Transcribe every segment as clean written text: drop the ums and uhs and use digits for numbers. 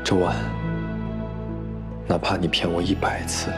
周婉，哪怕你骗我100次，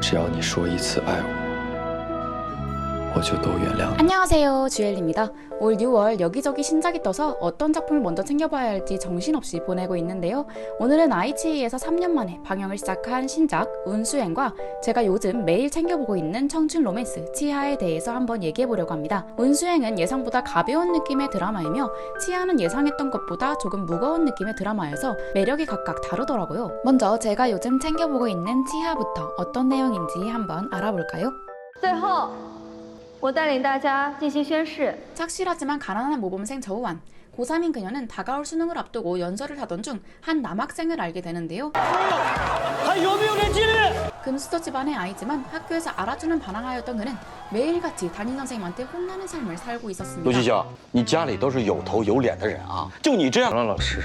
只要你说1次爱我，我就都原谅你。 안녕하세요, 주엘입니다. 올 6월 여기저기 신작이 떠서 어떤 작품을 먼저 챙겨봐야 할지 정신없이 보내고 있는데요. 오늘은 IGE에서 3년 만에 방영을 시작한 신작 운수행과 제가 요즘 매일 챙겨보고 있는 청춘 로맨스 치아에 대해서 한번 얘기해보려고 합니다. 운수행은 예상보다 가벼운 느낌의 드라마이며 치아는 예상했던 것보다 조금 무거운 느낌의 드라마여서 매력이 각각 다르더라고요. 먼저 제가 요즘 챙겨보고 있는 치아부터 어떤 내용인지 한번 알아볼까요? 最后我带领大家进行宣誓。 착실하지만 가난한 모범생 저우환. 고3인 그녀는 다가올 수능을 앞두고 연설을 하던 중 한 남학생을 알게 되는데요. 금수저 집안의 아이지만 학교에서 알아주는 반항아였던 그는 매일같이 담임 선생님한테 혼나는 삶을 살고 있었습니다. 陆继校，你家里都是有头有脸的人啊，就你这样。行了，老师，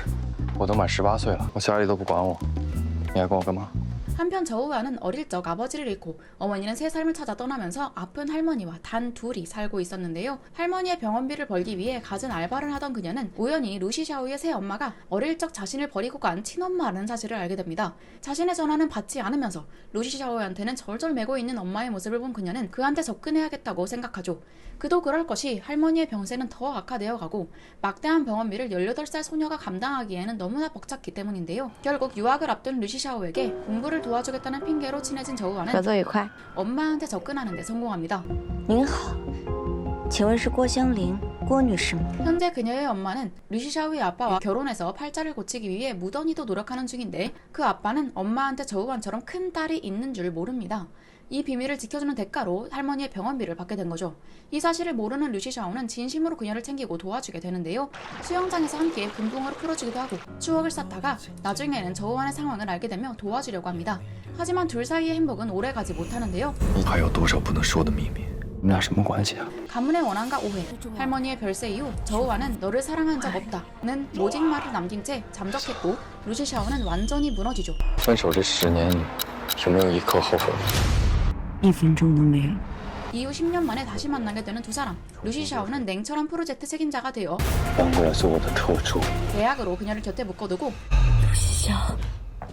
我都满18岁了，我家里都不管我，你还管我干嘛？ 한편 저우환은 어릴 적 아버지를 잃고 어머니는 새 삶을 찾아 떠나면서 아픈 할머니와 단 둘이 살고 있었는데요. 할머니의 병원비를 벌기 위해 갖은 알바를 하던 그녀는 우연히 루시 샤오의 새 엄마가 어릴 적 자신을 버리고 간 친엄마라는 사실을 알게 됩니다. 자신의 전화는 받지 않으면서 루시 샤오한테는 절절매고 있는 엄마의 모습을 본 그녀는 그한테 접근해야겠다고 생각하죠. 그도 그럴 것이 할머니의 병세는 더 악화되어 가고 막대한 병원비를 18살 소녀가 감당하기에는 너무나 벅찼기 때문인데요. 결국 유학을 앞둔 루시 샤오에게 공부를 도와주겠다는 핑계로 친해진 저우환은 合作愉快。 엄마한테 접근하는 데 성공합니다. 您好，请问是郭香菱郭女士吗？ 현재 그녀의 엄마는 루시 샤오의 아빠와 결혼해서 팔자를 고치기 위해 무던히도 노력하는 중인데 그 아빠는 엄마한테 저우환처럼 큰 딸이 있는 줄 모릅니다. 이 비밀을 지켜주는 대가로 할머니의 병원비를 받게 된 거죠. 이 사실을 모르는 루시 샤오는 진심으로 그녀를 챙기고 도와주게 되는데요. 수영장에서 함께 붕붕어를 풀어주기도 하고 추억을 쌓다가 나중에는 저우환의 상황을 알게 되며 도와주려고 합니다. 하지만 둘 사이의 행복은 오래가지 못하는데요. 还有多少不能说的秘密？你们俩什么关系啊？ 가문의 원한과 오해, 할머니의 별세 이후 저우환은 너를 사랑한 적 없다는 모진 말을 남긴 채 잠적했고 루시 샤오는 완전히 무너지죠. 分手这10年，有没有一刻后悔？ 1分钟都没有。 이후 10년 만에 다시 만나게 되는 두 사람. 루시 샤오는 냉철한 프로젝트 책임자가 되어 搬过来做我的特助。 계약으로 그녀를 곁에 묶어두고 陆西潇，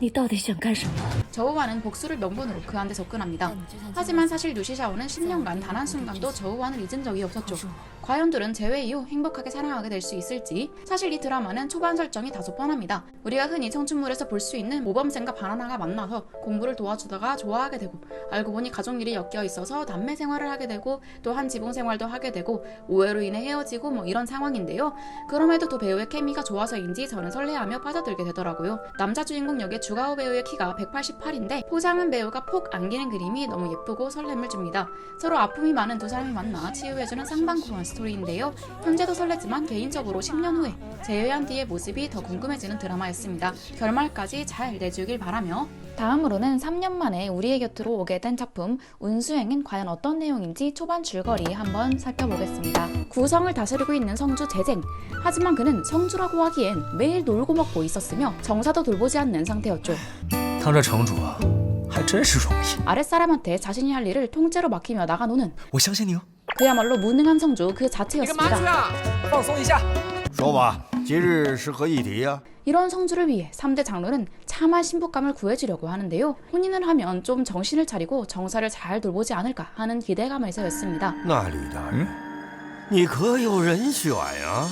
你到底想干什么？ 저우환은 복수를 명분으로 그한테 접근합니다. 하지만 사실 루시 샤오는 10년간 단 한순간도 저우환을 잊은 적이 없었죠. 과연 둘은 재회 이후 행복하게 사랑하게 될 수 있을지. 사실 이 드라마는 초반 설정이 다소 뻔합니다. 우리가 흔히 청춘물에서 볼 수 있는 모범생과 바나나가 만나서 공부를 도와주다가 좋아하게 되고 알고 보니 가족일이 엮여 있어서 남매 생활을 하게 되고 또 한 지붕 생활도 하게 되고 오해로 인해 헤어지고 뭐 이런 상황인데요. 그럼에도 두 배우의 케미가 좋아서인지 저는 설레하며 빠져들게 되더라고요. 남자 주인공 역의 주가오 배우의 키가 188인데 포장은 배우가 폭 안기는 그림이 너무 예쁘고 설렘을 줍니다. 서로 아픔이 많은 두 사람이 만나 치유해주는 쌍방구한 스토리인데요. 현재도 설레지만 개인적으로 10년 후에 재회한 뒤의 모습이 더 궁금해지는 드라마였습니다. 결말까지 잘 내주길 바라며 다음으로는 3년 만에 우리의 곁으로 오게 된 작품 운수행은 과연 어떤 내용인지 초반 줄거리 한번 살펴보겠습니다. 구성을 다스리고 있는 성주 재쟁. 하지만 그는 성주라고 하기엔 매일 놀고 먹고 있었으며 정사도 돌보지 않는 상태였죠. 当这城主啊，还真是容易。 아랫사람한테 자신이 할 일을 통째로 맡기며 나가노는 我相信你哦。 그야말로 무능한 성주 그 자체였습니다. 放松一下。说吧，今日是何议题呀？ 이런 성주를 위해 3대 장로는 참한 신부감을 구해주려고 하는데요. 혼인을 하면 좀 정신을 차리고 정사를 잘 돌보지 않을까 하는 기대감을 세웠습니다. 那吕大人，你可有人选呀？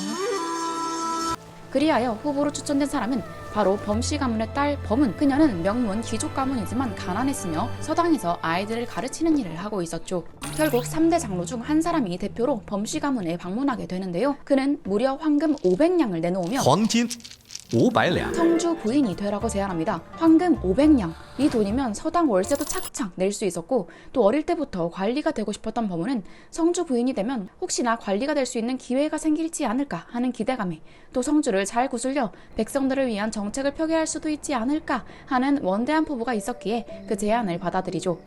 그리하여 후보로 추천된 사람은 바로 범씨 가문의 딸 범은. 그녀는 명문 귀족 가문이지만 가난했으며 서당에서 아이들을 가르치는 일을 하고 있었죠. 결국 3대 장로 중 한 사람이 대표로 범씨 가문에 방문하게 되는데요. 그는 무려 황금 500냥을 내놓으며 黄金500两。 성주 부인이 되라고 제안합니다. 황금 500냥. 이 돈이면 서당 월세도 착착 낼 수 있었고 또 어릴 때부터 관리가 되고 싶었던 범우는 성주 부인이 되면 혹시나 관리가 될 수 있는 기회가 생길지 않을까 하는 기대감에 또 성주를 잘 구슬려 백성들을 위한 정책을 펴게 할 수도 있지 않을까 하는 원대한 포부가 있었기에 그 제안을 받아들이죠.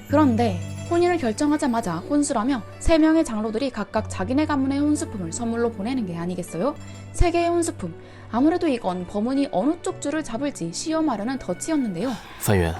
그런데 혼인을 결정하자마자 혼수라며 3명의 장로들이 각각 자기네 가문의 혼수품을 선물로 보내는 게 아니겠어요? 3개의 혼수품. 아무래도 이건 범은이 어느 쪽 줄을 잡을지 시험하려는 덫이었는데요. 范远，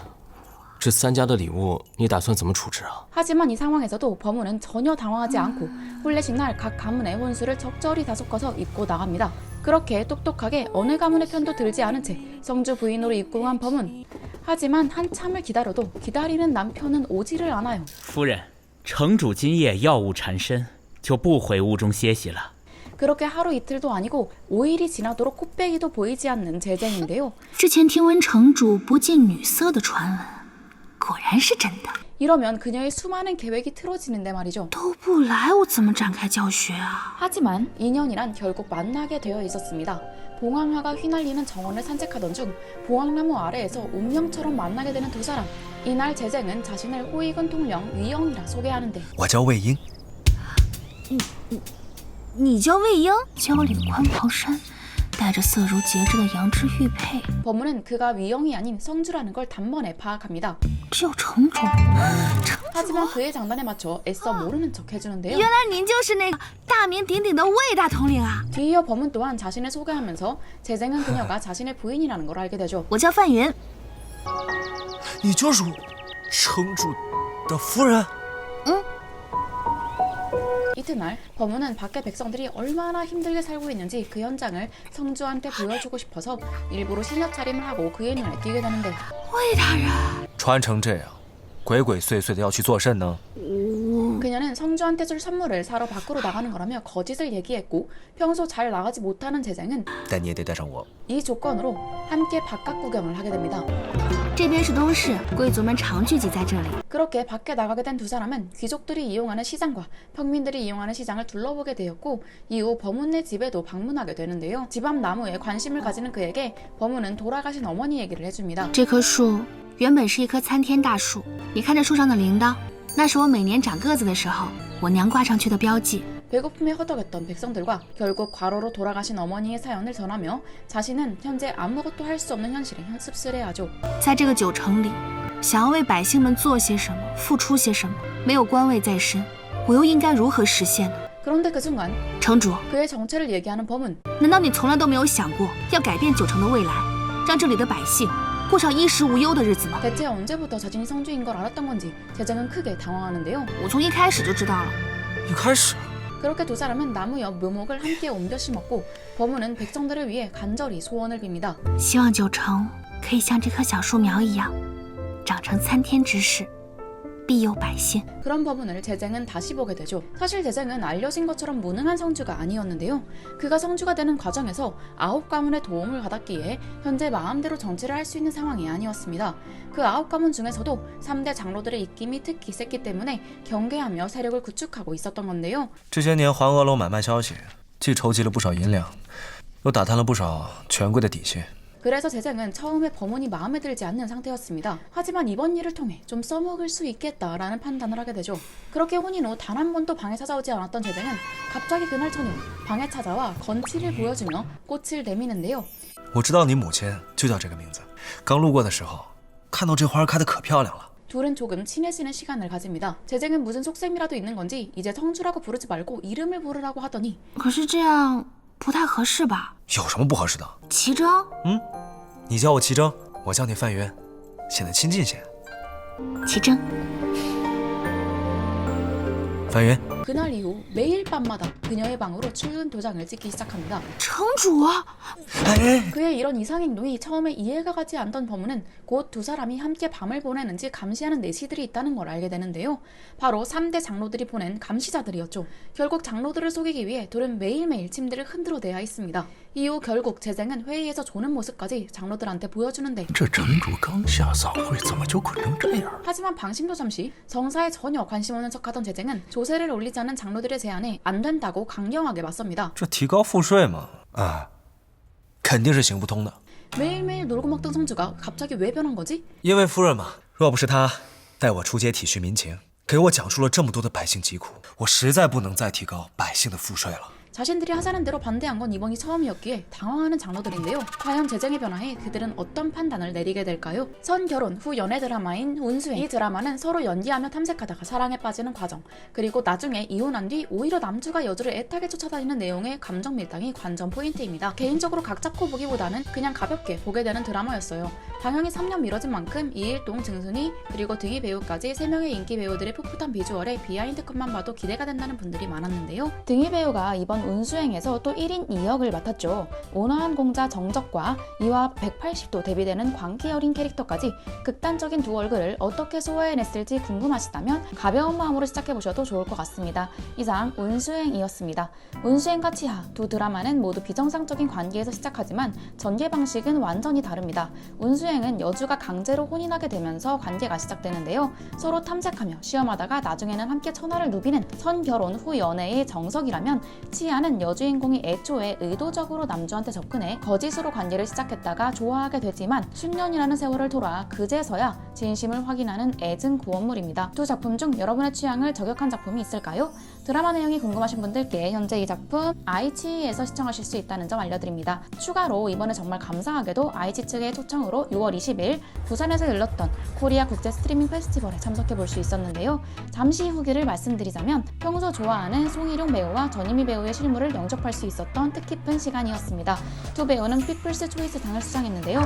这3家的礼物你打算怎么处置啊？ 하지만 이 상황에서도 범은은 전혀 당황하지 않고 혼례식 날 각 가문의 혼수를 적절히 다 섞어서 입고 나갑니다. 그렇게 똑똑하게 어느 가문의 편도 들지 않은 채 성주 부인으로 입궁한 범은 하지만 한참을 기다려도 기다리는 남편은 오지를 않아요. 夫人，城主今夜药物缠身，就不回屋中歇息了。 그렇게 하루 이틀도 아니고 5일이 지나도록 코빼기도 보이지 않는 재쟁인데요. 之前听闻城主不近女色的传闻，果然是真的。 이러면 그녀의 수많은 계획이 틀어지는데 말이죠. 都不来，我怎么展开教学啊？ 하지만 인연이란 결국 만나게 되어 있었습니다. 봉황화가 휘날리는 정원을 산책하던 중 봉황나무 아래에서 운명처럼 만나게 되는 두 사람. 이날 재쟁은 자신을 호위군 통령 위영이라 소개하는데 我叫魏婴。你叫魏婴？见我领宽袍衫，带着色如节制的羊脂玉佩， 범우는 그가 위영이 아닌 성주라는 걸 단번에 파악합니다. 只有城主。 하지만 그의 장단에 맞춰 애써 모르는 척 해주는데요. 原来您就是那个大名鼎鼎的魏大统领啊！ 뒤이어 범은 또한 자신을 소개하면서 재쟁은 그녀가 자신의 부인이라는 걸 알게 되죠. 我叫范云。你就是城主的夫人？ 이튿날 범우는 밖에 백성들이 얼마나 힘들게 살고 있는지 그 현장을 성주한테 보여주고 싶어서 일부러 실력 차림을 하고 그의 눈에 띄게 되는데 魏大人，穿成这样，鬼鬼祟祟的要去做甚呢？ 그녀는 성주한테 줄 선물을 사러 밖으로 나가는 거라며 거짓을 얘기했고 평소 잘 나가지 못하는 재쟁은 但你也得带上我。 이 조건으로 함께 바깥 구경을 하게 됩니다. 这边是东市，贵族们常聚集在这里。 그렇게 밖에 나가게 된 두 사람은 귀족들이 이용하는 시장과 평민들이 이용하는 시장을 둘러보게 되었고 이후 범운네 집에도 방문하게 되는데요. 집 앞 나무에 관심을 가지는 그에게 범운은 돌아가신 어머니 얘기를 해줍니다. 这棵树原本是一棵参天大树，你看这树上的铃铛，那是我每年长个子的时候我娘挂上去的标记。 배고픔에 허덕였던 백성들과 결국 과로로 돌아가신 어머니의 사연을 전하며 자신은 현재 아무것도 할 수 없는 현실에 씁쓸해하죠. 在这个九城里，想要为百姓们做些什么，付出些什么，没有官位在身，我又应该如何实现呢？ 그런데 그 순간 城主， 그의 정체를 얘기하는 범은 难道你从来都没有想过要改变九城的未来，让这里的百姓过上衣食无忧的日子吗？ 대체 언제부터 자신이 성주인 걸 알았던 건지 재쟁은 크게 당황하는데요. 我从一开始就知道了。一开始， 그렇게 두 사람은 나무 옆 묘목을 함께 옮겨 심었고 범우는 백성들을 위해 간절히 소원을 빕니다. 希望九城可以像这棵小树苗一样，长成参天之势，庇佑百姓。 그런 범운을 재쟁은 다시 보게 되죠. 사실 재쟁은 알려진 것처럼 무능한 성주가 아니었는데요. 그가 성주가 되는 과정에서 9가문의 도움을 받았기에 현재 마음대로 정치를 할 수 있는 상황이 아니었습니다. 그 9가문 중에서도 3대 장로들의 입김이 특히 셌기 때문에 경계하며 세력을 구축하고 있었던 건데요. 这些年环娥楼买卖消息，既筹集了不少银两，又打探了不少权贵的底细。 그래서 재쟁은 처음에 범운이 마음에 들지 않는 상태였습니다. 하지만 이번 일을 통해 좀 써먹을 수 있겠다라는 판단을 하게 되죠. 그렇게 혼인 후 단 한 번도 방에 찾아오지 않았던 재쟁은 갑자기 그날 저녁 방에 찾아와 건치를 보여주며 꽃을 내미는데요. 我知道你母亲就叫这个名字。刚路过的时候，看到这花开得可漂亮了。 둘은 조금 친해지는 시간을 가집니다. 재쟁은 무슨 속셈이라도 있는 건지 이제 성주라고 부르지 말고 이름을 부르라고 하더니 可是这样不太合适吧？有什么不合适的？齐征，你叫我齐征，我叫你范云，显得亲近些。齐征，范云， 그날 이후 매일 밤마다 그녀의 방으로 출근 도장을 찍기 시작합니다. 城主啊！ 그의 이런 이상 행동이 처음에 이해가 가지 않던 범우는 곧 두 사람이 함께 밤을 보내는지 감시하는 내시들이 있다는 걸 알게 되는데요. 바로 3대 장로들이 보낸 감시자들이었죠. 결국 장로들을 속이기 위해 둘은 매일매일 침대를 흔들어 대야 했습니다. 이후 결국 재쟁은 회의에서 조는 모습까지 장로들한테 보여주는데 这城主刚下早会，怎么就捆成这样？ 하지만 방심도 잠시 정사에 전혀 관심 없는 척하던 재쟁은 조세를 올리지 않은 장로들의 제안에 안 된다고 강경하게 맞섭니다. 这提高赋税嘛，肯定是行不通的。 매일매일 놀고 먹던 성주가 갑자기 왜 변한 거지? 因为夫人嘛，若不是她带我出街体恤民情，给我讲述了这么多的百姓疾苦，我实在不能再提高百姓的赋税了。 자신들이 하자는 대로 반대한 건 이번이 처음이었기에 당황하는 장로들인데요. 과연 재쟁의 변화에 그들은 어떤 판단을 내리게 될까요? 선 결혼 후 연애 드라마인 운수행. 이 드라마는 서로 연기하며 탐색하다가 사랑에 빠지는 과정, 그리고 나중에 이혼한 뒤 오히려 남주가 여주를 애타게 쫓아다니는 내용의 감정 밀당이 관전 포인트입니다. 개인적으로 각 잡고 보기보다는 그냥 가볍게 보게 되는 드라마였어요. 방영이 3년 미뤄진 만큼 이일동, 증순이, 그리고 등희 배우까지 3명의 인기 배우들의 풋풋한 비주얼에 비하인드 컷만 봐도 기대가 된다는 분들이 많았는데요. 등희 배우가 이번 이상 운수행에서 또 1인 2역을 맡았죠. 온화한 공자 정적과 이와 180도 대비되는 광기 어린 캐릭터까지 극단적인 두 얼굴을 어떻게 소화해냈을지 궁금하시다면 가벼운 마음으로 시작해보셔도 좋을 것 같습니다. 이상 운수행이었습니다. 운수행과 치하 두 드라마는 모두 비정상적인 관계에서 시작하지만 전개 방식은 완전히 다릅니다. 운수행은 여주가 강제로 혼인하게 되면서 관계가 시작되는데요. 서로 탐색하며 시험하다가 나중에는 함께 천하를 누비는 선결혼 후 연애의 정석이라면, 치하는 여주인공이 애초에 의도적으로 남주한테 접근해 거짓으로 관계를 시작했다가 좋아하게 되지만 수년이라는 세월을 돌아 그제서야 진심을 확인하는 애증 고원물입니다. 두 작품 중 여러분의 취향을 저격한 작품이 있을까요? 드라마 내용이 궁금하신 분들께 현재 이 작품 아이치에서 시청하실 수 있다는 점 알려드립니다. 추가로 이번에 정말 감사하게도 아이치 측의 초청으로 6월 20일 부산에서 열렸던 코리아 국제 스트리밍 페스티벌에 참석해 볼 수 있었는데요. 잠시 후기를 말씀드리자면 평소 좋아하는 송일용 배우와 전희미 배우의 실물을 영접할 수 있었던 뜻깊은 시간이었습니다. 두 배우는 피플스 초이스상을 수상했는데요.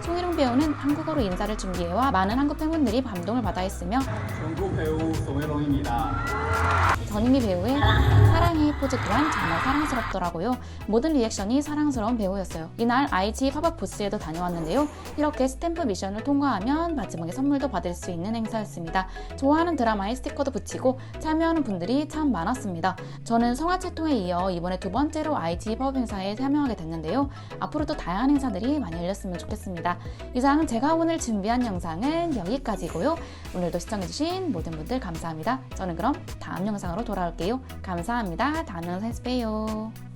송일용 배우는 한국어로 인사를 준비해와 많은 한국 팬분들이 감동을 받아 했으며, 중국 배우 송혜롱입니다. 전희미 배우의 사랑의 포즈 또한 정말 사랑스럽더라고요. 모든 리액션이 사랑스러운 배우였어요. 이날 아이치 팝업 부스에도 다녀왔는데요. 이렇게 스탬프 미션을 통과하면 마지막에 선물도 받을 수 있는 행사였습니다. 좋아하는 드라마에 스티커도 붙이고 참여하는 분들이 참 많았습니다. 저는 성화채통에 이어 이번에 두 번째로 아이치 팝업 행사에 참여하게 됐는데요. 앞으로도 다양한 행사들이 많이 열렸으면 좋겠습니다. 이상 제가 오늘 준비한 영상은 여기까지고요. 오늘도 시청해주신 모든 분들 감사합니다. 저는 그럼 다음 영상으로 돌아올게요. 감사합니다. 다음 영상에서 봬요.